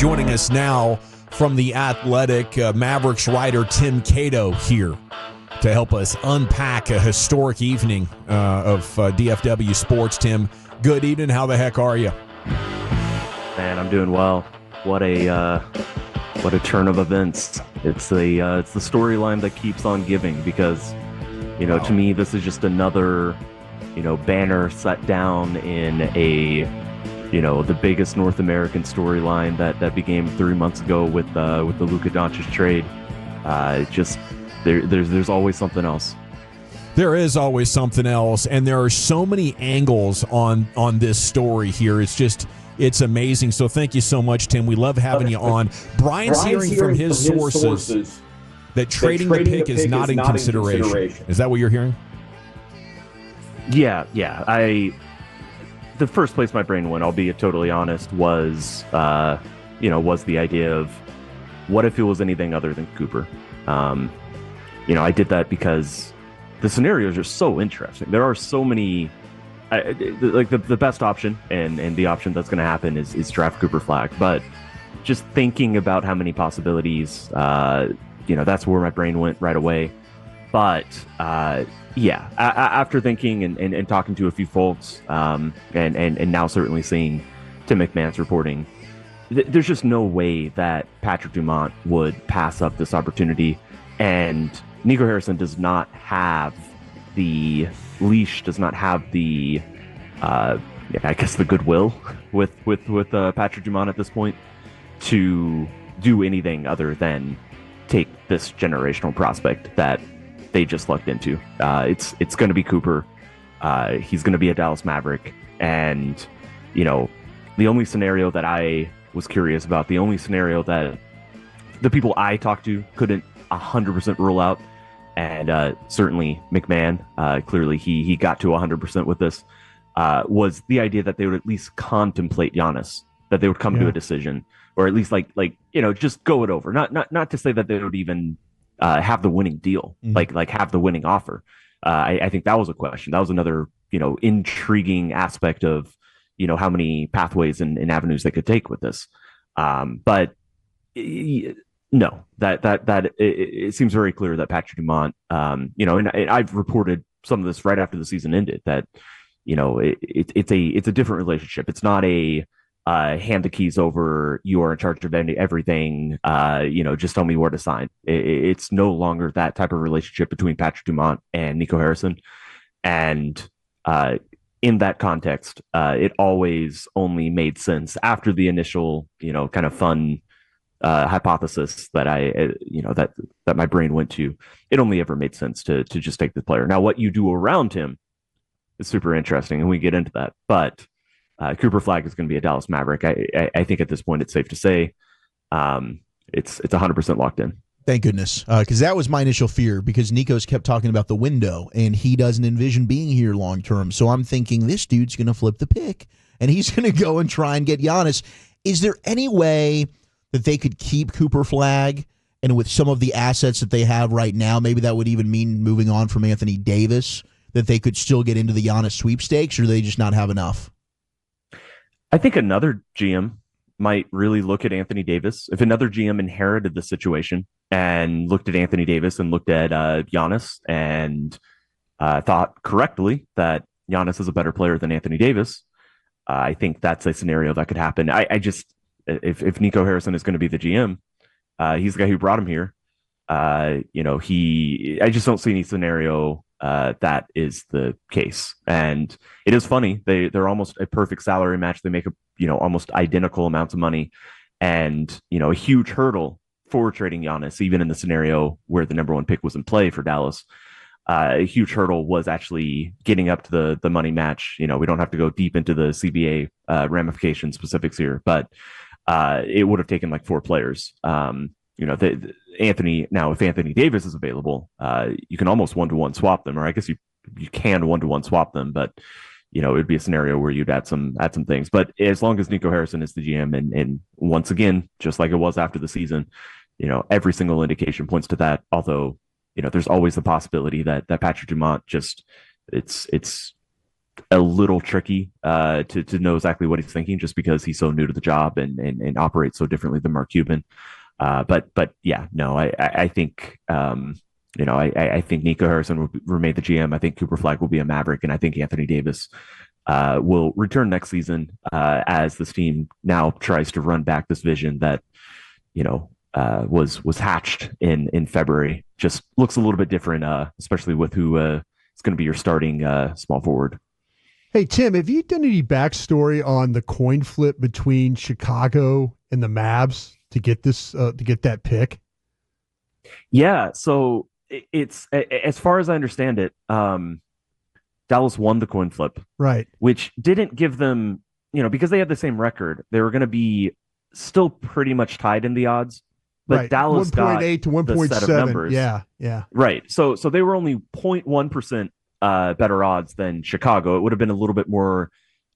Joining us now from The Athletic, Mavericks writer Tim Cato here to help us unpack a historic evening of DFW sports. Tim, good evening. How the heck are you? Man, I'm doing well. What a turn of events. It's the storyline that keeps on giving because, to me, this is just another, banner set down in the biggest North American storyline that began 3 months ago with the Luka Doncic trade. There's always something else. There is always something else, and there are so many angles on this story here. It's amazing. So thank you so much, Tim. We love having you on. Brian's hearing from his sources that trading the pick is not in consideration. Is that what you're hearing? Yeah. The first place my brain went, I'll be totally honest, was the idea of what if it was anything other than Cooper. I did that because the scenarios are so interesting. There are so many. The best option and the option that's going to happen is draft Cooper Flagg. But just thinking about how many possibilities, that's where my brain went right away. But after thinking and talking to a few folks, and now certainly seeing Tim McMahon's reporting, there's just no way that Patrick Dumont would pass up this opportunity. And Nico Harrison does not have the leash, does not have the the goodwill with Patrick Dumont at this point to do anything other than take this generational prospect that they just lucked into. It's going to be Cooper. He's going to be a Dallas Maverick, and the only scenario that I was curious about, the only scenario that the people I talked to couldn't 100% rule out. And certainly McMahon, clearly he got to 100% with this, was the idea that they would at least contemplate Giannis, that they would come to a decision, or at least just go it over. Not to say that they would even have the winning deal, like have the winning offer. I think that was a question. That was another intriguing aspect of how many pathways and avenues they could take with this. But no, that it seems very clear that Patrick Dumont, and I've reported some of this right after the season ended, that it's a different relationship. It's not a hand the keys over, you are in charge of everything, just tell me where to sign. It's no longer that type of relationship between Patrick Dumont and Nico Harrison, and in that context, it always only made sense after the initial kind of fun hypothesis that that my brain went to. It only ever made sense to just take the player. Now, what you do around him is super interesting, and we get into that. But Cooper Flagg is going to be a Dallas Maverick. I think at this point it's safe to say it's 100% locked in. Thank goodness, because that was my initial fear, because Nico's kept talking about the window, and he doesn't envision being here long term. So I'm thinking this dude's going to flip the pick, and he's going to go and try and get Giannis. Is there any way that they could keep Cooper Flagg, and with some of the assets that they have right now, maybe that would even mean moving on from Anthony Davis, that they could still get into the Giannis sweepstakes, or do they just not have enough? I think another GM might really look at Anthony Davis. If another GM inherited the situation and looked at Anthony Davis and looked at Giannis and thought correctly that Giannis is a better player than Anthony Davis, I think that's a scenario that could happen. If Nico Harrison is going to be the GM, he's the guy who brought him here. I just don't see any scenario that is the case. And it is funny. They're almost a perfect salary match. They make almost identical amounts of money, and a huge hurdle for trading Giannis, even in the scenario where the number one pick was in play for Dallas. A huge hurdle was actually getting up to the money match. We don't have to go deep into the CBA ramification specifics here, but it would have taken like 4 players. If Anthony Davis is available, you can almost 1-to-1 swap them, or I guess you can 1-to-1 swap them, but it would be a scenario where you'd add some things. But as long as Nico Harrison is the GM, and once again, just like it was after the season, every single indication points to that. Although, there's always the possibility that Patrick Dumont just it's a little tricky to know exactly what he's thinking, just because he's so new to the job and operates so differently than Mark Cuban. But yeah, no, I think I think Nico Harrison will remain the GM. I think Cooper Flagg will be a Maverick, and I think Anthony Davis will return next season as this team now tries to run back this vision that was hatched in February. Just looks a little bit different, especially with who is going to be your starting small forward. Hey, Tim, have you done any backstory on the coin flip between Chicago and the Mavs to get that pick? Yeah, so it's as far as I understand it, Dallas won the coin flip, right? Which didn't give them, because they had the same record, they were going to be still pretty much tied in the odds. But right. Dallas 1.8 to 1.7. Yeah. Right. So they were only 0.1% better odds than Chicago. It would have been a little bit more.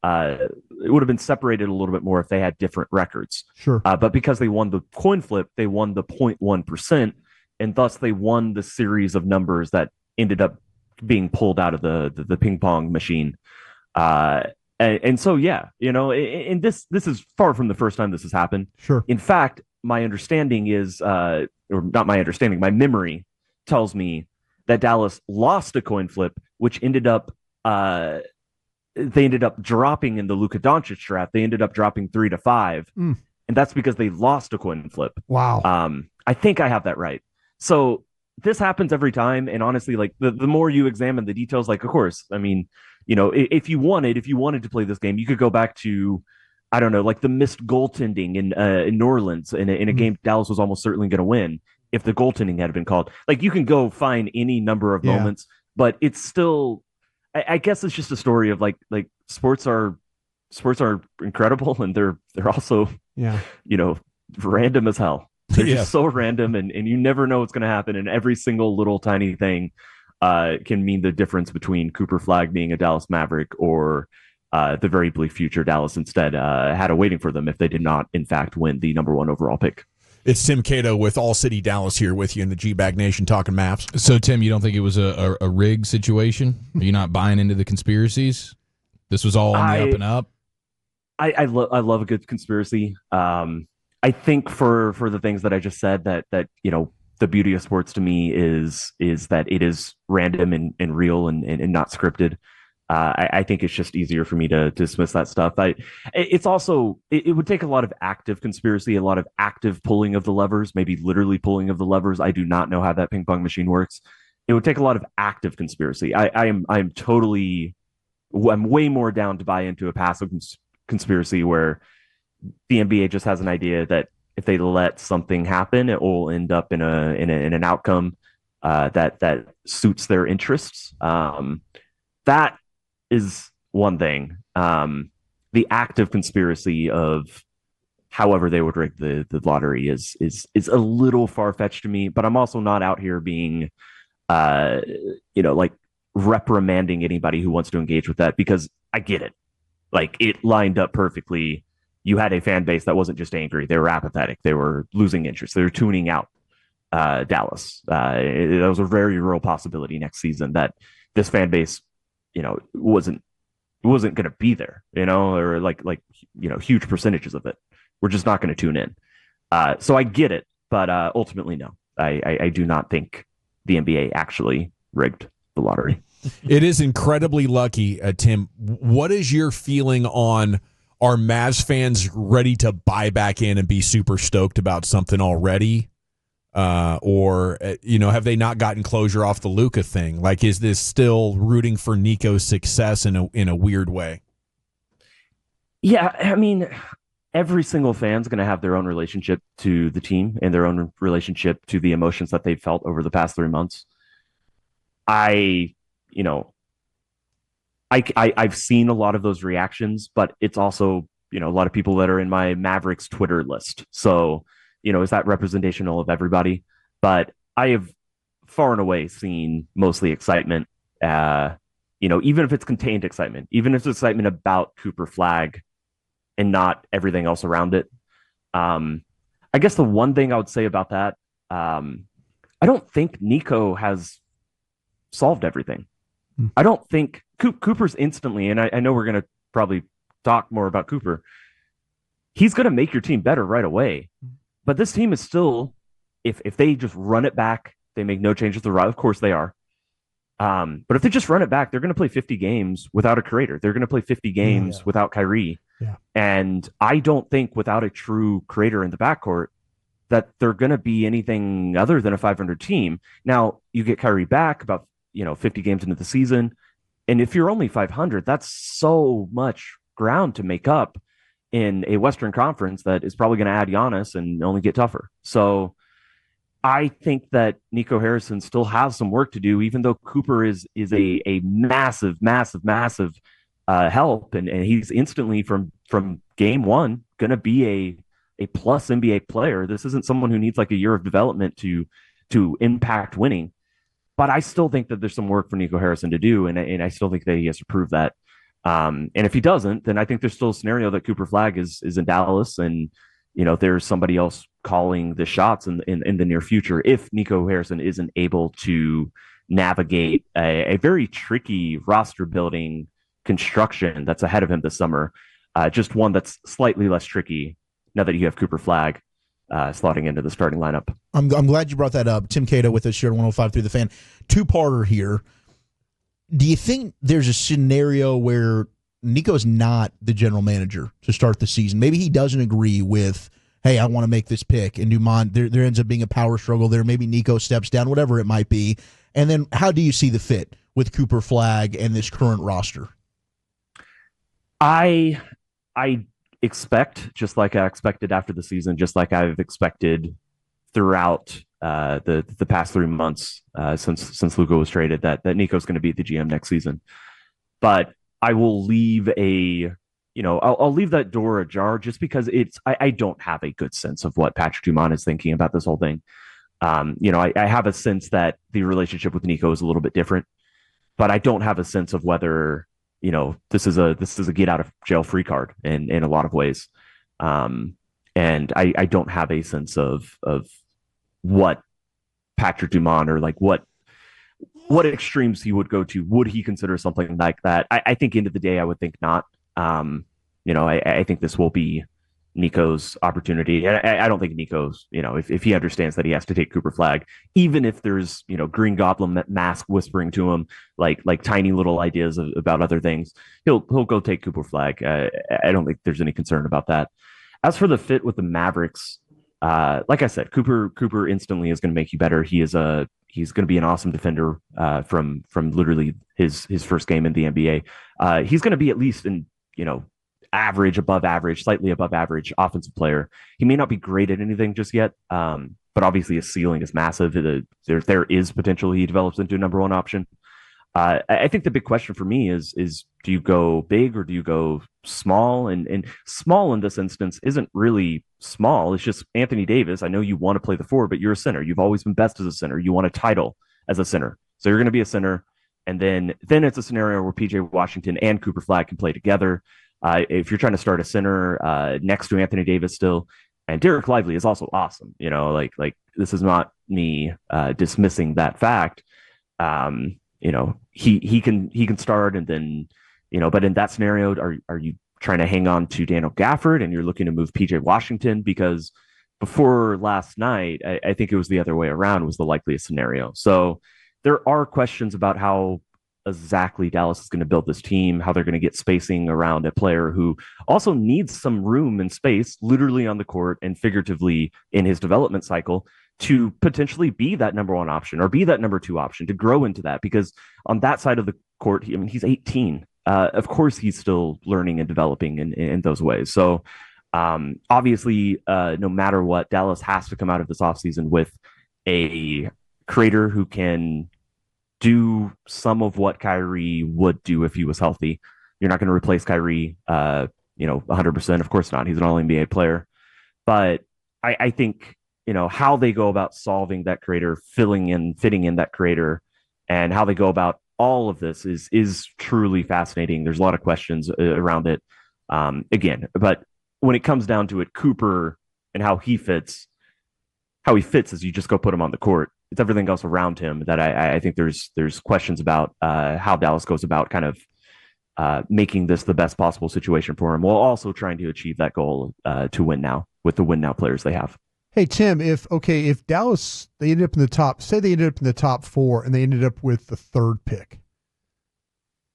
It would have been separated a little bit more if they had different records. Sure. But because they won the coin flip, they won the 0.1%, and thus they won the series of numbers that ended up being pulled out of the ping pong machine. And so, yeah, and this is far from the first time this has happened. Sure. In fact, my understanding is, or not my understanding, my memory tells me that Dallas lost a coin flip, which ended up, they ended up dropping in the Luka Doncic draft. They ended up dropping 3-5, and that's because they lost a coin flip. Wow. I think I have that right. So this happens every time, and honestly, like the more you examine the details, like, of course, I mean, if you wanted to play this game, you could go back to, I don't know, like the missed goaltending in New Orleans in a game Dallas was almost certainly going to win if the goaltending had been called. Like, you can go find any number of moments, but it's still, I guess it's just a story of like sports are incredible, and they're also random as hell. They're just so random, and you never know what's going to happen, and every single little tiny thing can mean the difference between Cooper Flagg being a Dallas Maverick or the very bleak future Dallas instead had awaiting for them if they did not, in fact, win the number 1 overall pick. It's Tim Cato with All City Dallas here with you in the GBAG Nation talking Mavs. So, Tim, you don't think it was a rig situation? Are you not buying into the conspiracies? This was all on the up and up? I love a good conspiracy. I think for the things that I just said, that the beauty of sports to me is that it is random and real and not scripted. I think it's just easier for me to dismiss that stuff. It's also, it would take a lot of active conspiracy, a lot of active pulling of the levers, maybe literally pulling of the levers. I do not know how that ping pong machine works. It would take a lot of active conspiracy. I'm way more down to buy into a passive conspiracy where the NBA just has an idea that if they let something happen, it will end up in an outcome that suits their interests. That is one thing. The active conspiracy of however they would rig the lottery is a little far-fetched to me, but I'm also not out here being like reprimanding anybody who wants to engage with that, because I get it. Like, it lined up perfectly. You had a fan base that wasn't just angry. They were apathetic. They were losing interest. They were tuning out Dallas. That was a very real possibility next season that this fan base, wasn't going to be there, or like huge percentages of it. We're just not going to tune in. So I get it, but ultimately, no. I do not think the NBA actually rigged the lottery. It is incredibly lucky, Tim. What is your feeling on, are Mavs fans ready to buy back in and be super stoked about something already? Or have they not gotten closure off the Luka thing? Like, is this still rooting for Nico's success in a weird way? Yeah, I mean, every single fan's going to have their own relationship to the team and their own relationship to the emotions that they've felt over the past 3 months. I've seen a lot of those reactions, but it's also, a lot of people that are in my Mavericks Twitter list. So, is that representational of everybody? But I have far and away seen mostly excitement, even if it's contained excitement, even if it's excitement about Cooper Flagg and not everything else around it. I guess the one thing I would say about that, I don't think Nico has solved everything. I don't think Cooper's instantly, and I know we're going to probably talk more about Cooper. He's going to make your team better right away. But this team is still, if they just run it back, they make no changes to the route. Of course they are. But if they just run it back, they're going to play 50 games without a creator. They're going to play 50 games without Kyrie. Yeah. And I don't think without a true creator in the backcourt that they're going to be anything other than a 500 team. Now, you get Kyrie back about 50 games into the season. And if you're only 500, that's so much ground to make up in a Western Conference that is probably going to add Giannis and only get tougher. So I think that Nico Harrison still has some work to do, even though Cooper is a massive help, and he's instantly from game one going to be a plus NBA player. This isn't someone who needs like a year of development to impact winning. But I still think that there's some work for Nico Harrison to do, and I still think that he has to prove that. And if he doesn't, then I think there's still a scenario that Cooper Flagg is in Dallas, and there's somebody else calling the shots in the near future if Nico Harrison isn't able to navigate a very tricky roster building construction that's ahead of him this summer. Just one that's slightly less tricky now that you have Cooper Flagg slotting into the starting lineup. I'm glad you brought that up. Tim Cato with us here at 105 through the Fan. Two-parter here. Do you think there's a scenario where Nico's not the general manager to start the season? Maybe he doesn't agree with, hey, I want to make this pick, and Dumont, there ends up being a power struggle there. Maybe Nico steps down, whatever it might be. And then how do you see the fit with Cooper Flagg and this current roster? I expect, just like I expected after the season, just like I've expected throughout the past 3 months since Luka was traded, that Nico's going to be the GM next season. But I will leave I'll leave that door ajar just because I don't have a good sense of what Patrick Dumont is thinking about this whole thing. I have a sense that the relationship with Nico is a little bit different, but I don't have a sense of whether this is a get out of jail free card in a lot of ways. And I don't have a sense of what Patrick Dumont or like what extremes he would go to. Would he consider something like that? I think end of the day, I would think not. I think this will be Nico's opportunity. And I don't think Nico's, if he understands that he has to take Cooper Flagg, even if there's, Green Goblin mask whispering to him, like tiny little ideas about other things, he'll go take Cooper Flagg. I don't think there's any concern about that. As for the fit with the Mavericks, like I said, Cooper instantly is going to make you better. He's going to be an awesome defender from literally his first game in the NBA. He's going to be at least in, average, above average, slightly above average offensive player. He may not be great at anything just yet, but obviously his ceiling is massive. There is potential he develops into a number one option. I think the big question for me is do you go big or do you go small? And small in this instance isn't really small. It's just Anthony Davis. I know you want to play the four, but you're a center. You've always been best as a center. You want a title as a center. So you're going to be a center. And then it's a scenario where PJ Washington and Cooper Flagg can play together. If you're trying to start a center next to Anthony Davis still, and Derek Lively is also awesome. Like this is not me dismissing that fact. He can start, and then but in that scenario, are you trying to hang on to Daniel Gafford and you're looking to move PJ Washington? Because before last night, I think it was the other way around was the likeliest scenario. So there are questions about how exactly Dallas is going to build this team, how they're going to get spacing around a player who also needs some room and space, literally on the court and figuratively in his development cycle, to potentially be that number one option or be that number two option, to grow into that. Because on that side of the court, he's 18. Of course, he's still learning and developing in those ways. So obviously, no matter what, Dallas has to come out of this offseason with a creator who can do some of what Kyrie would do if he was healthy. You're not going to replace Kyrie, 100%. Of course not. He's an all-NBA player. But I think, how they go about solving that creator, fitting in that creator, and how they go about all of this is truly fascinating. There's a lot of questions around it. Again, but when it comes down to it, Cooper and how he fits is you just go put him on the court. it's everything else around him that I think there's questions about how Dallas goes about kind of making this the best possible situation for him, while also trying to achieve that goal to win now with the win now players they have. Hey Tim, if Dallas, they ended up in the top, say they ended up in the top 4 and they ended up with the 3rd pick,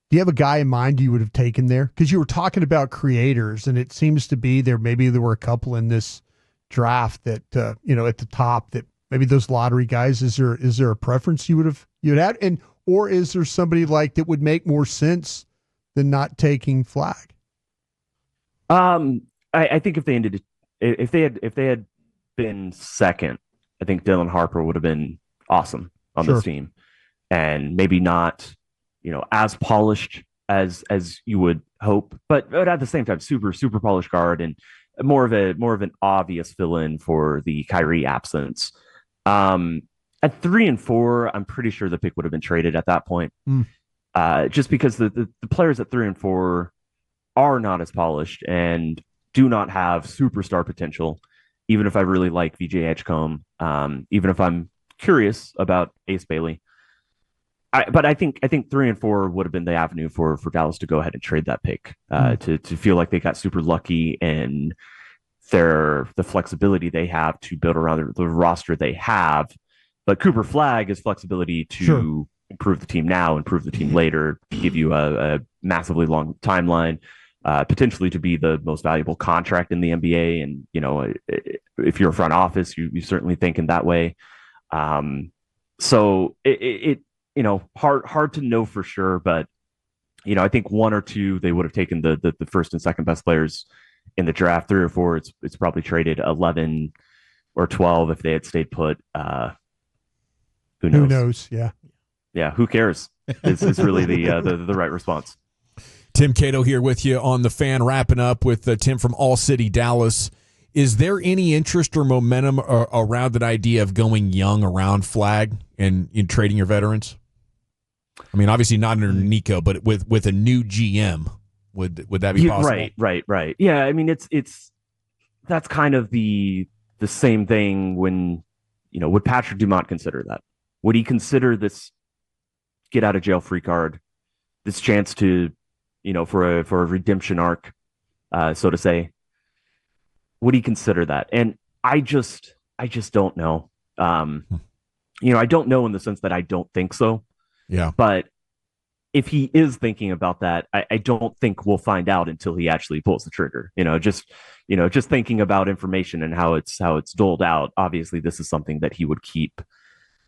do you have a guy in mind you would have taken there? Because you were talking about creators, and it seems to be maybe there were a couple in this draft that at the top that maybe those lottery guys. Is there a preference you'd had, and or is there somebody like that would make more sense than not taking Flagg? I think if they had been second, I think Dylan Harper would have been awesome on this team, and maybe not as polished as you would hope, but at the same time super polished guard and more of an obvious fill-in for the Kyrie absence. At 3 and 4, I'm pretty sure the pick would have been traded at that point. Just because the players at 3 and 4 are not as polished and do not have superstar potential, even if I really like VJ Edgecombe, even if I'm curious about Ace Bailey. But I think 3 and 4 would have been the avenue for Dallas to go ahead and trade that pick, to feel like they got super lucky in the flexibility they have to build around the roster they have. But Cooper Flagg is flexibility to improve the team now, improve the team later, give you a massively long timeline, potentially to be the most valuable contract in the NBA. And, if you're a front office, you certainly think in that way. So it hard to know for sure, but I think 1 or 2 they would have taken the first and second best players in the draft. 3 or 4 it's probably traded. 11 or 12 if they had stayed put. Who knows? Yeah. Who cares? Is really the right response. Tim Cato here with you on The Fan, wrapping up with Tim from All City Dallas. Is there any interest or momentum around that idea of going young around Flagg and in trading your veterans? I mean, obviously not under Nico, but with a new GM, would that be possible? Right. Yeah, I mean, that's kind of the same thing when, would Patrick Dumont consider that? Would he consider this get out of jail free card, this chance to, for a redemption arc, so to say? Would he consider that? And I just don't know. I don't know in the sense that I don't think so. Yeah. But if he is thinking about that, I don't think we'll find out until he actually pulls the trigger. Just thinking about information and how it's doled out. Obviously, this is something that he would keep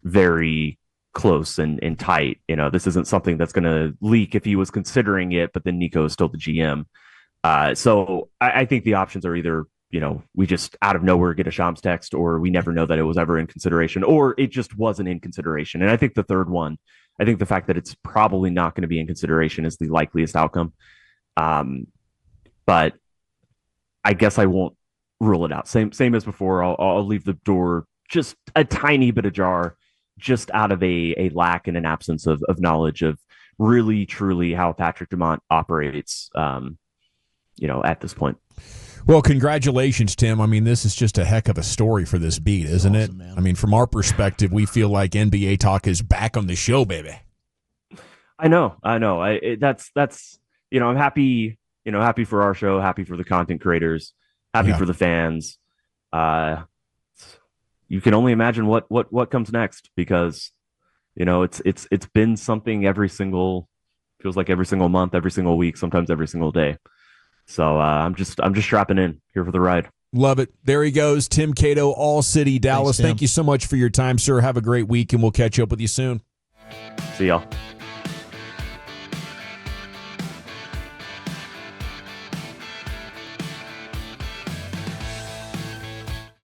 very close and tight. This isn't something that's going to leak if he was considering it, but then Nico is still the GM. So I think the options are either, we just out of nowhere get a Shams text, or we never know that it was ever in consideration, or it just wasn't in consideration. And I think the third one, I think the fact that it's probably not going to be in consideration is the likeliest outcome. But I guess I won't rule it out. Same as before. I'll leave the door just a tiny bit ajar, just out of a lack and an absence of knowledge of really, truly how Patrick Dumont operates, at this point. Well, congratulations, Tim. I mean, this is just a heck of a story for this beat, isn't it? Man. I mean, from our perspective, we feel like NBA talk is back on the show, baby. I know. That's I'm happy, happy for our show, happy for the content creators, happy for the fans. You can only imagine what comes next, because, it's been something feels like every single month, every single week, sometimes every single day. So I'm just strapping in here for the ride. Love it. There he goes, Tim Cato, All City Dallas. Thanks, Thank you so much for your time, sir. Have a great week, and we'll catch up with you soon. See y'all.